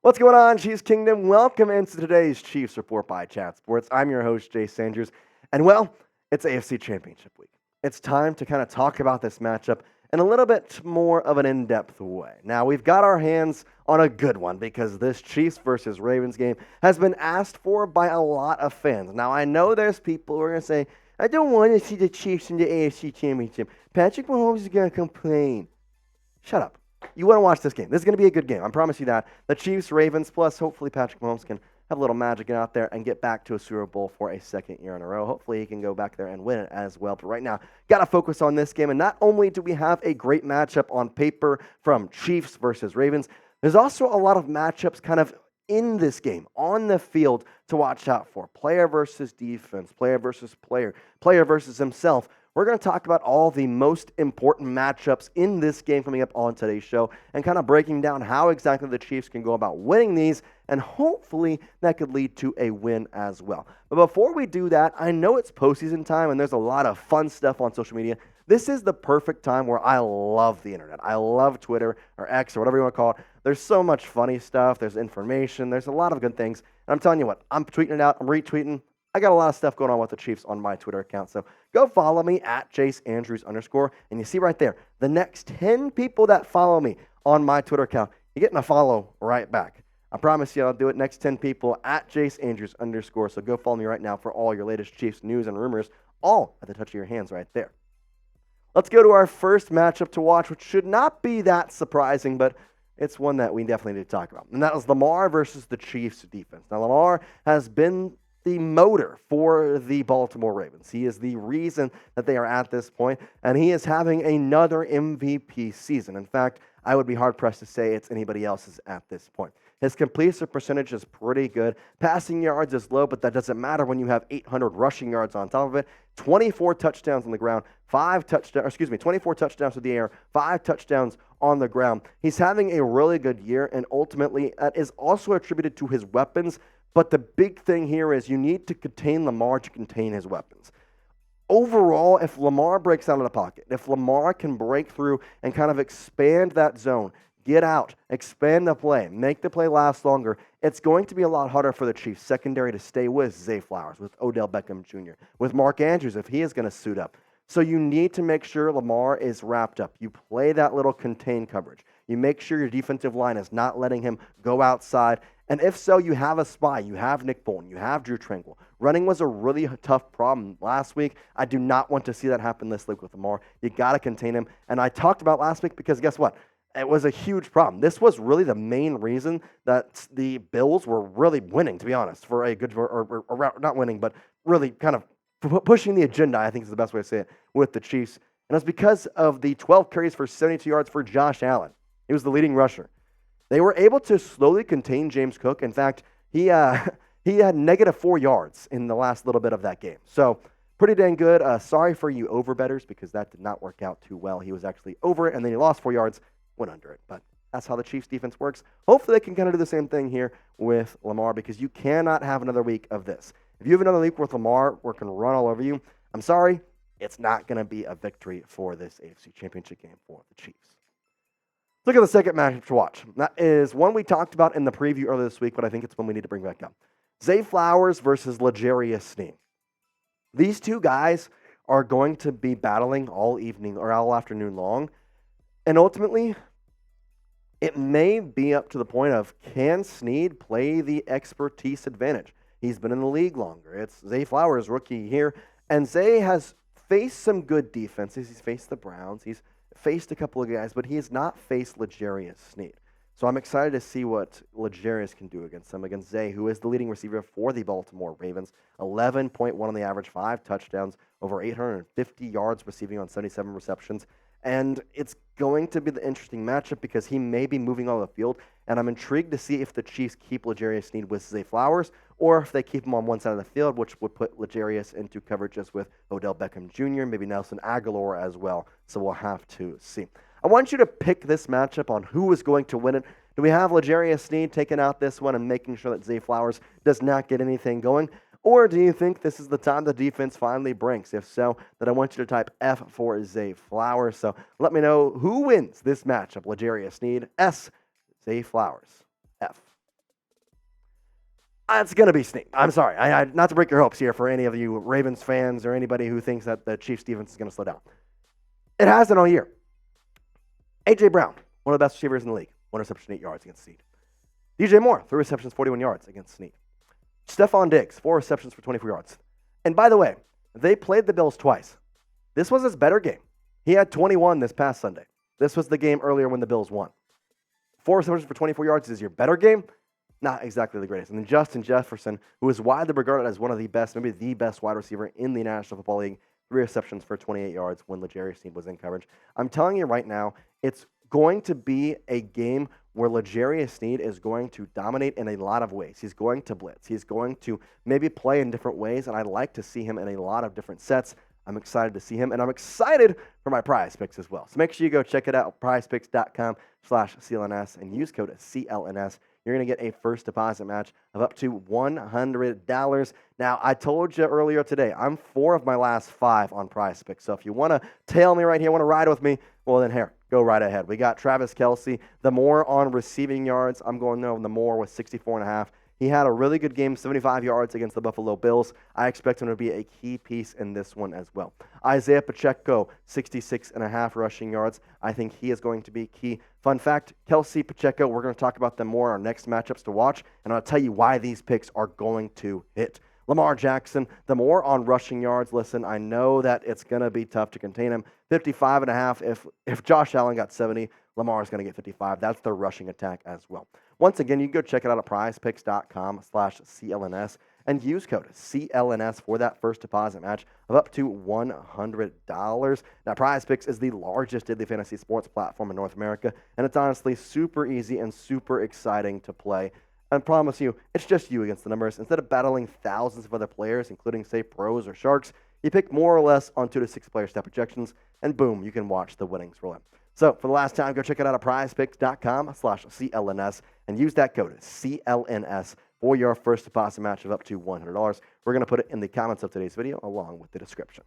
What's going on, Chiefs Kingdom? Welcome into today's Chiefs Report by Chat Sports. I'm your host, Jay Sanders. And well, it's AFC Championship week. It's time to kind of talk about this matchup in a little bit more of an in-depth way. Now, we've got our hands on a good one because this Chiefs versus Ravens game has been asked for by a lot of fans. Now, I know there's people who are going to say, I don't want to see the Chiefs in the AFC Championship. Patrick Mahomes is going to complain. Shut up. You want to watch this game. This is going to be a good game. I promise you that. The Chiefs, Ravens, plus hopefully Patrick Mahomes can have a little magic out there and get back to a Super Bowl for a second year in a row. Hopefully he can go back there and win it as well. But right now, got to focus on this game. And not only do we have a great matchup on paper from Chiefs versus Ravens, there's also a lot of matchups kind of in this game, on the field, to watch out for. Player versus defense, player versus player, player versus himself. We're going to talk about all the most important matchups in this game coming up on today's show and kind of breaking down how exactly the Chiefs can go about winning these, and hopefully that could lead to a win as well. But before we do that, I know it's postseason time and there's a lot of fun stuff on social media. This is the perfect time where I love the internet. I love Twitter or X or whatever you want to call it. There's so much funny stuff. There's information. There's a lot of good things. And I'm telling you what, I'm tweeting it out. I'm retweeting. I got a lot of stuff going on with the Chiefs on my Twitter account. So go follow me at @JaceAndrews_. And you see right there, the next 10 people that follow me on my Twitter account, you're getting a follow right back. I promise you I'll do it. Next 10 people at @JaceAndrews_. So go follow me right now for all your latest Chiefs news and rumors, all at the touch of your hands right there. Let's go to our first matchup to watch, which should not be that surprising, but it's one that we definitely need to talk about. And that is Lamar versus the Chiefs defense. Now, Lamar has been the motor for the Baltimore Ravens. He is the reason that they are at this point, and he is having another MVP season. In fact, I would be hard-pressed to say it's anybody else's at this point. His completion percentage is pretty good. Passing yards is low, but that doesn't matter when you have 800 rushing yards on top of it. 24 touchdowns on the ground, 24 touchdowns through the air, 5 touchdowns on the ground. He's having a really good year, and ultimately that is also attributed to his weapons. But the big thing here is you need to contain Lamar to contain his weapons. Overall, if Lamar breaks out of the pocket, if Lamar can break through and kind of expand that zone, get out, expand the play, make the play last longer, it's going to be a lot harder for the Chiefs secondary to stay with Zay Flowers, with Odell Beckham Jr., with Mark Andrews if he is going to suit up. So you need to make sure Lamar is wrapped up. You play that little contained coverage. You make sure your defensive line is not letting him go outside. And if so, you have a spy. You have Nick Bolton. You have Drew Tranquil. Running was a really tough problem last week. I do not want to see that happen this week with Lamar. You got to contain him. And I talked about last week because guess what? It was a huge problem. This was really the main reason that the Bills were really winning, to be honest, for a good, or not winning, but really kind of pushing the agenda, I think is the best way to say it, with the Chiefs. And it was because of the 12 carries for 72 yards for Josh Allen. He was the leading rusher. They were able to slowly contain James Cook. In fact, he had -4 yards in the last little bit of that game. So pretty dang good. Sorry for you overbetters because that did not work out too well. He was actually over it, and then he lost 4 yards, went under it. But that's how the Chiefs defense works. Hopefully they can kind of do the same thing here with Lamar because you cannot have another week of this. If you have another week with Lamar working run all over you, I'm sorry, it's not going to be a victory for this AFC Championship game for the Chiefs. Look at the second matchup to watch. That is one we talked about in the preview earlier this week, but I think it's one we need to bring back up. Zay Flowers versus L'Jarius Sneed. These two guys are going to be battling all evening or all afternoon long, and ultimately, it may be up to the point of can Sneed play the expertise advantage? He's been in the league longer. It's Zay Flowers, rookie here, and Zay has faced some good defenses. He's faced the Browns. He's faced a couple of guys, but he has not faced L'Jarius Sneed. So I'm excited to see what L'Jarius can do against him, against Zay, who is the leading receiver for the Baltimore Ravens. 11.1 on the average, 5 touchdowns, over 850 yards receiving on 77 receptions. And it's going to be the interesting matchup because he may be moving on the field. And I'm intrigued to see if the Chiefs keep L'Jarius Sneed with Zay Flowers or if they keep him on one side of the field, which would put L'Jarius into coverages with Odell Beckham Jr., maybe Nelson Aguilar as well. So we'll have to see. I want you to pick this matchup on who is going to win it. Do we have L'Jarius Sneed taking out this one and making sure that Zay Flowers does not get anything going? Or do you think this is the time the defense finally breaks? If so, then I want you to type F for Zay Flowers. So let me know who wins this matchup. L'Jarius Sneed, S. Zay Flowers, F. It's going to be Sneed. I'm sorry. Not to break your hopes here for any of you Ravens fans or anybody who thinks that the Chiefs defense is going to slow down. It hasn't all year. A.J. Brown, one of the best receivers in the league, 1 reception, 8 yards against Sneed. DJ Moore, 3 receptions, 41 yards against Sneed. Stephon Diggs, 4 receptions for 24 yards. And by the way, they played the Bills twice. This was his better game. He had 21 this past Sunday. This was the game earlier when the Bills won. 4 receptions for 24 yards is your better game? Not exactly the greatest. And then Justin Jefferson, who is widely regarded as one of the best, maybe the best wide receiver in the National Football League, 3 receptions for 28 yards when L'Jarius Sneed was in coverage. I'm telling you right now, it's going to be a game where L'Jarius Sneed is going to dominate in a lot of ways. He's going to blitz. He's going to maybe play in different ways, and I'd like to see him in a lot of different sets. I'm excited to see him, and I'm excited for my prize picks as well. So make sure you go check it out, prizepicks.com/CLNS, and use code CLNS. You're going to get a first deposit match of up to $100. Now, I told you earlier today, I'm 4 of my last 5 on PrizePicks. So if you want to tail me right here, want to ride with me, well, then here, go right ahead. We got Travis Kelce, the more on receiving yards. I'm going over the more with 64.5. He had a really good game, 75 yards against the Buffalo Bills. I expect him to be a key piece in this one as well. Isaiah Pacheco, 66.5 rushing yards. I think he is going to be key. Fun fact, Kelce, Pacheco, we're going to talk about them more in our next matchups to watch, and I'll tell you why these picks are going to hit. Lamar Jackson, the more on rushing yards. Listen, I know that it's going to be tough to contain him. 55.5. If Josh Allen got 70, Lamar is going to get 55. That's their rushing attack as well. Once again, you can go check it out at prizepicks.com/CLNS and use code CLNS for that first deposit match of up to $100. Now, PrizePicks is the largest daily fantasy sports platform in North America, and it's honestly super easy and super exciting to play. I promise you, it's just you against the numbers. Instead of battling thousands of other players, including, say, pros or sharks, you pick more or less on 2 to 6 player stat projections, and boom, you can watch the winnings roll in. So, for the last time, go check it out at prizepicks.com/CLNS and use that code CLNS for your first deposit match of up to $100. We're going to put it in the comments of today's video along with the description.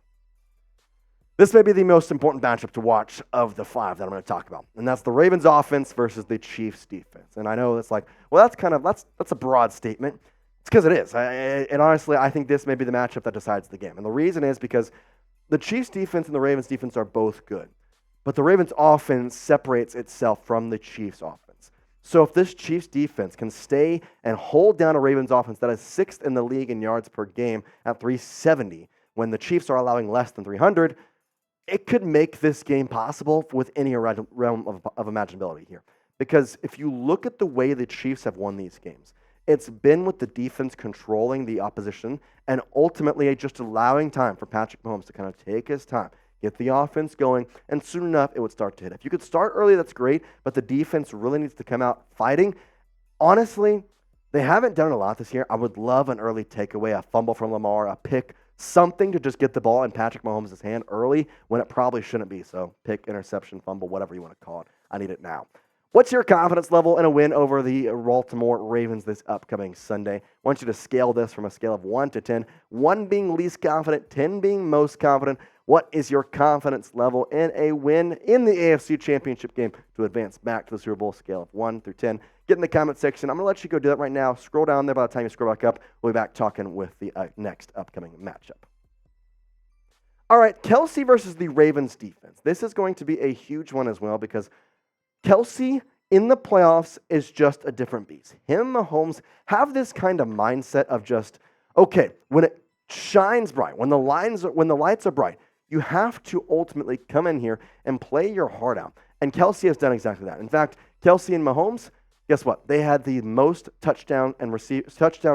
This may be the most important matchup to watch of the 5 that I'm going to talk about, and that's the Ravens offense versus the Chiefs defense. And I know it's like, well, that's a broad statement. It's because it is. And honestly, I think this may be the matchup that decides the game. And the reason is because the Chiefs defense and the Ravens defense are both good, but the Ravens offense separates itself from the Chiefs offense. So if this Chiefs defense can stay and hold down a Ravens offense that is 6th in the league in yards per game at 370, when the Chiefs are allowing less than 300, it could make this game possible with any realm of imaginability here. Because if you look at the way the Chiefs have won these games, it's been with the defense controlling the opposition and ultimately just allowing time for Patrick Mahomes to kind of take his time, get the offense going, and soon enough, it would start to hit. If you could start early, that's great, but the defense really needs to come out fighting. Honestly, they haven't done a lot this year. I would love an early takeaway, a fumble from Lamar, a pick, something to just get the ball in Patrick Mahomes' hand early when it probably shouldn't be. So pick, interception, fumble, whatever you want to call it. I need it now. What's your confidence level in a win over the Baltimore Ravens this upcoming Sunday? I want you to scale this from a scale of 1 to 10, 1 being least confident, 10 being most confident. What is your confidence level in a win in the AFC Championship game to advance back to the Super Bowl scale of 1 through 10? Get in the comment section. I'm going to let you go do that right now. Scroll down there. By the time you scroll back up, we'll be back talking with the next upcoming matchup. All right, Kelce versus the Ravens defense. This is going to be a huge one as well because Kelce in the playoffs is just a different beast. Him and Mahomes have this kind of mindset of just, okay, when it shines bright, when the lights are bright, you have to ultimately come in here and play your heart out. And Kelce has done exactly that. In fact, Kelce and Mahomes, guess what? They had the most touchdown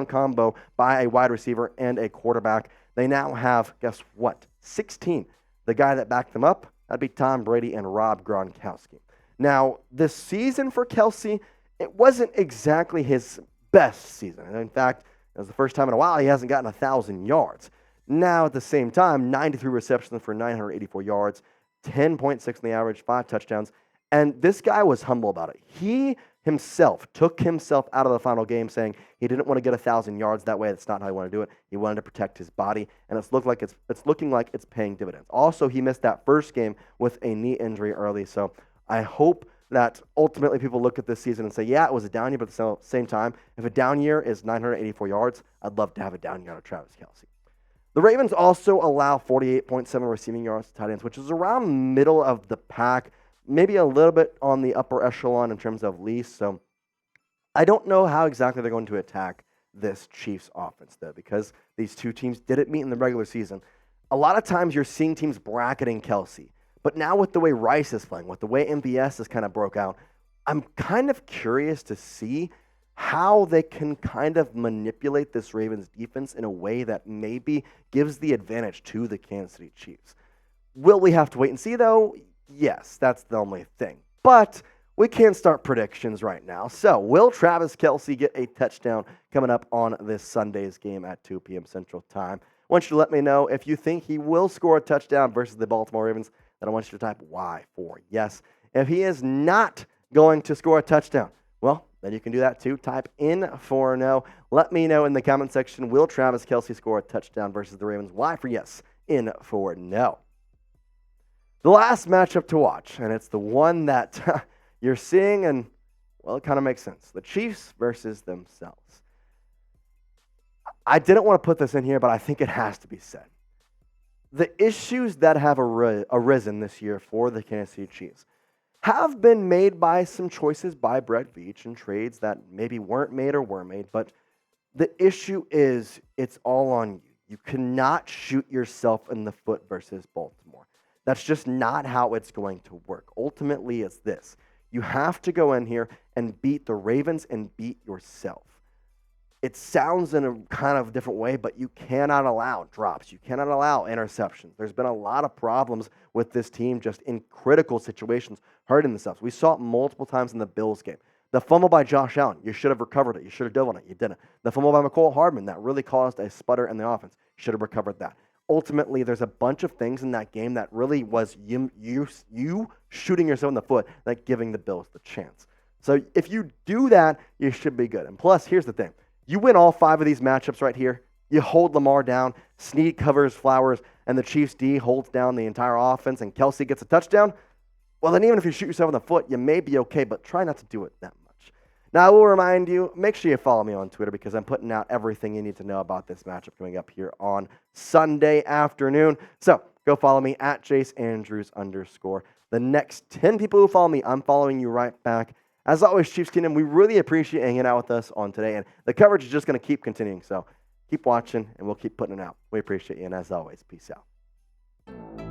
combo by a wide receiver and a quarterback. They now have, guess what? 16. The guy that backed them up, that'd be Tom Brady and Rob Gronkowski. Now, this season for Kelce, it wasn't exactly his best season. And in fact, it was the first time in a while he hasn't gotten 1,000 yards. Now, at the same time, 93 receptions for 984 yards, 10.6 in the average, 5 touchdowns. And this guy was humble about it. He himself took himself out of the final game saying he didn't want to get 1,000 yards that way. That's not how he wanted to do it. He wanted to protect his body, and it's looking like it's paying dividends. Also, he missed that first game with a knee injury early, so I hope that ultimately people look at this season and say, yeah, it was a down year, but at the same time, if a down year is 984 yards, I'd love to have a down year out of Travis Kelce. The Ravens also allow 48.7 receiving yards to tight ends, which is around middle of the pack, maybe a little bit on the upper echelon in terms of least. So I don't know how exactly they're going to attack this Chiefs offense, though, because these two teams didn't meet in the regular season. A lot of times you're seeing teams bracketing Kelce. But now with the way Rice is playing, with the way MVS has kind of broke out, I'm kind of curious to see how they can kind of manipulate this Ravens defense in a way that maybe gives the advantage to the Kansas City Chiefs. Will we have to wait and see, though? Yes, that's the only thing. But we can't start predictions right now. So will Travis Kelce get a touchdown coming up on this Sunday's game at 2 p.m. Central Time? I want you to let me know if you think he will score a touchdown versus the Baltimore Ravens. Then I want you to type Y for yes. If he is not going to score a touchdown, well, then you can do that too. Type in for no. Let me know in the comment section, will Travis Kelce score a touchdown versus the Ravens? Y for yes, in for no. The last matchup to watch, and it's the one that you're seeing, and, well, it kind of makes sense. The Chiefs versus themselves. I didn't want to put this in here, but I think it has to be said. The issues that have arisen this year for the Kansas City Chiefs have been made by some choices by Brett Veach and trades that maybe weren't made or were made, but the issue is it's all on you. You cannot shoot yourself in the foot versus Baltimore. That's just not how it's going to work. Ultimately, it's this. You have to go in here and beat the Ravens and beat yourself. It sounds in a kind of different way, but you cannot allow drops. You cannot allow interceptions. There's been a lot of problems with this team just in critical situations, hurting themselves. We saw it multiple times in the Bills game. The fumble by Josh Allen, you should have recovered it. You should have dove on it. You didn't. The fumble by McCole Hardman, that really caused a sputter in the offense. You should have recovered that. Ultimately, there's a bunch of things in that game that really was you shooting yourself in the foot, like giving the Bills the chance. So if you do that, you should be good. And plus, here's the thing. You win all 5 of these matchups right here. You hold Lamar down. Sneed covers Flowers, and the Chiefs' D holds down the entire offense, and Kelce gets a touchdown. Well, then even if you shoot yourself in the foot, you may be okay, but try not to do it that much. Now, I will remind you, make sure you follow me on Twitter because I'm putting out everything you need to know about this matchup coming up here on Sunday afternoon. So go follow me at JaceAndrews_. The next 10 people who follow me, I'm following you right back. As always, Chiefs Kingdom, we really appreciate hanging out with us on today, and the coverage is just going to keep continuing. So keep watching, and we'll keep putting it out. We appreciate you, and as always, peace out.